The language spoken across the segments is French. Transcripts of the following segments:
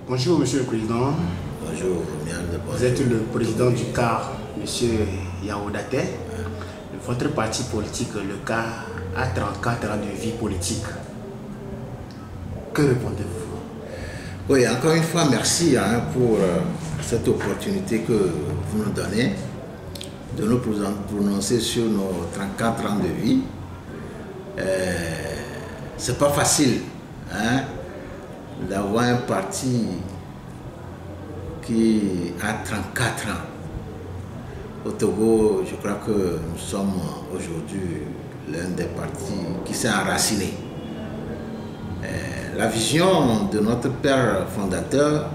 Bonjour Monsieur le Président. Bonjour, Vous êtes le président du CAR, Monsieur Yaoundate. Votre parti politique, le CAR, a 34 ans de vie politique. Que répondez-vous? Oui, encore une fois, merci pour cette opportunité que vous nous donnez de nous prononcer sur nos 34 ans de vie. C'est pas facile d'avoir un parti qui a 34 ans. Au Togo, je crois que nous sommes aujourd'hui l'un des partis qui s'est enraciné. La vision de notre père fondateur,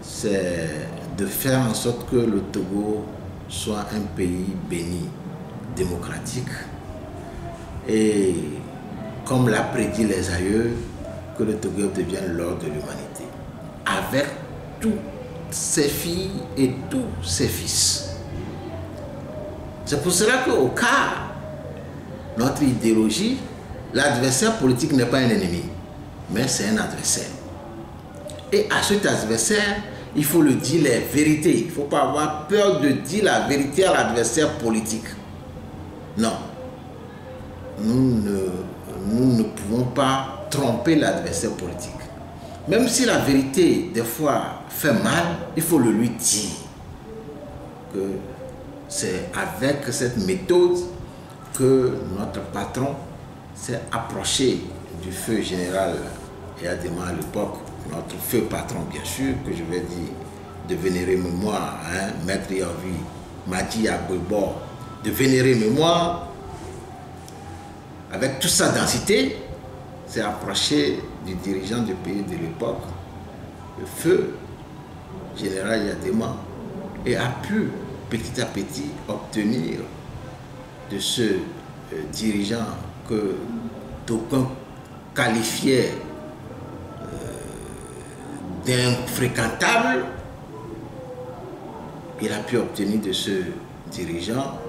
c'est de faire en sorte que le Togo soit un pays béni, démocratique, et comme l'a prédit les aïeux, que le Togo devienne l'or de l'humanité, avec toutes ses filles et tous ses fils. C'est pour cela qu'au cas, notre idéologie, l'adversaire politique n'est pas un ennemi, mais c'est un adversaire. Et à cet adversaire, il faut le dire les vérités. Il ne faut pas avoir peur de dire la vérité à l'adversaire politique. Non. Nous ne pouvons pas tromper l'adversaire politique. Même si la vérité, des fois, fait mal, il faut le lui dire. Que c'est avec cette méthode que notre patron s'est approché du feu général Yadema à l'époque, notre feu patron bien sûr, que je vais dire de vénérer mémoire, Maître Yavi Madi Abouibor, de vénérer mémoire, avec toute sa densité, s'est approché du dirigeant du pays de l'époque, le feu général Yadema, et a pu petit à petit obtenir de ce dirigeant que d'aucuns qualifiaient d'infréquentable, il a pu obtenir de ce dirigeant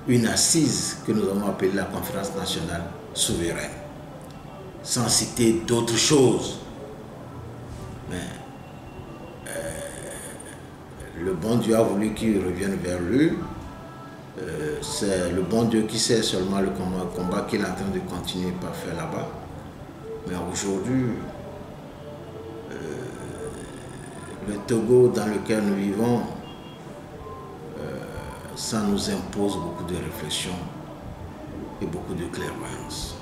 une assise que nous avons appelée la conférence nationale souveraine, sans citer d'autres choses. Mais le bon Dieu a voulu qu'il revienne vers lui. C'est le bon Dieu qui sait seulement le combat qu'il est en train de continuer par faire là-bas. Mais aujourd'hui, le Togo dans lequel nous vivons, ça nous impose beaucoup de réflexion et beaucoup de clairvoyance.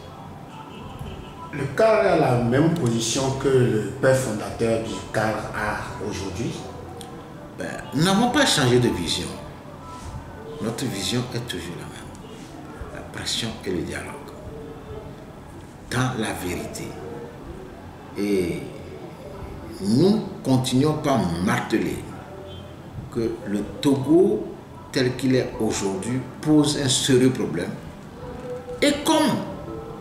Le CAR a la même position que le père fondateur du CAR a aujourd'hui? Nous n'avons pas changé de vision. Notre vision est toujours la même. La pression et le dialogue. Dans la vérité. Et nous continuons par marteler que le Togo, tel qu'il est aujourd'hui, pose un sérieux problème. Et comme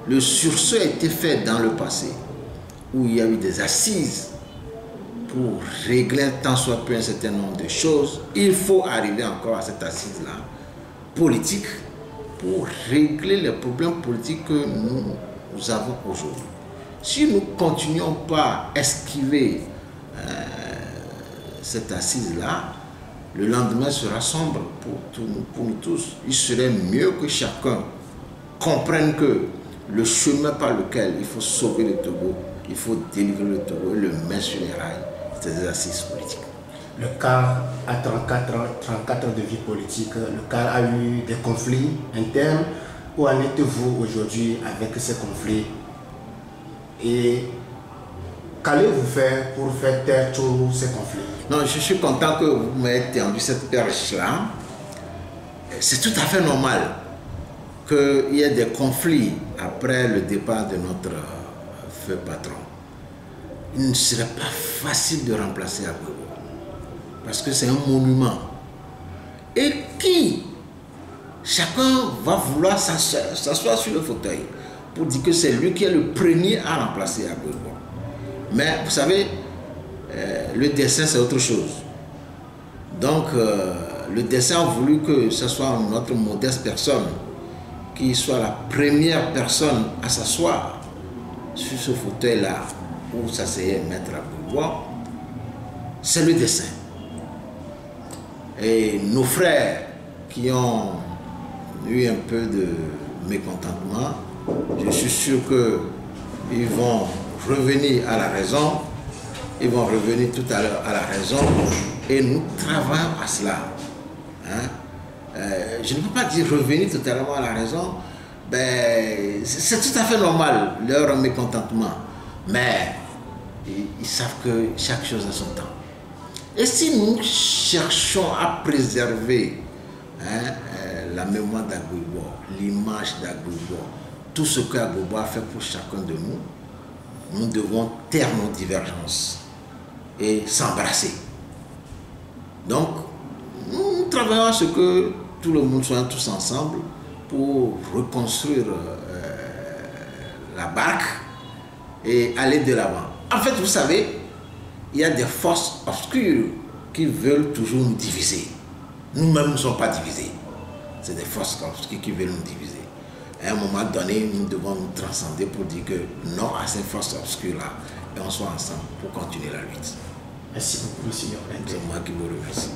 le sursaut a été fait dans le passé, où il y a eu des assises pour régler tant soit peu un certain nombre de choses, il faut arriver encore à cette assise-là, politique, pour régler les problèmes politiques que nous avons aujourd'hui. Si nous ne continuons pas à esquiver cette assise-là, le lendemain sera sombre pour nous tous. Il serait mieux que chacun comprenne que le chemin par lequel il faut sauver le Togo, il faut délivrer le Togo et le mettre sur les rails, c'est des assises politiques. Le CAR a 34 ans de vie politique. Le CAR a eu des conflits internes. Où en êtes-vous aujourd'hui avec ces conflits? Et qu'allez-vous faire pour faire taire tous ces conflits? Non, je suis content que vous m'ayez tendu cette perche-là. C'est tout à fait normal qu'il y ait des conflits après le départ de notre feu patron. Il ne serait pas facile de remplacer Abouibor parce que c'est un monument. Et chacun va vouloir s'asseoir sur le fauteuil pour dire que c'est lui qui est le premier à remplacer Abouibor. Mais vous savez, le destin c'est autre chose. Donc le destin a voulu que ce soit notre modeste personne qui soit la première personne à s'asseoir sur ce fauteuil-là où s'asseyait Maître Aboubois, c'est le dessin. Et nos frères qui ont eu un peu de mécontentement, je suis sûr qu'ils vont revenir à la raison, ils vont revenir tout à l'heure à la raison, et nous travaillons à cela. Hein? Je ne peux pas dire revenir totalement à la raison, ben, c'est tout à fait normal leur mécontentement, mais ils savent que chaque chose a son temps. Et si nous cherchons à préserver la mémoire d'Agboubois, l'image d'Agboubois, tout ce qu'Agboubois a fait pour chacun de nous, nous devons taire nos divergences et s'embrasser. Donc, nous travaillons à ce que tout le monde soit tous ensemble pour reconstruire la barque et aller de l'avant. En fait, vous savez, il y a des forces obscures qui veulent toujours nous diviser. Nous-mêmes ne sommes pas divisés. C'est des forces obscures qui veulent nous diviser. À un moment donné, nous devons nous transcender pour dire que non à ces forces obscures-là et on soit ensemble pour continuer la lutte. Merci beaucoup, monsieur. C'est moi qui vous remercie.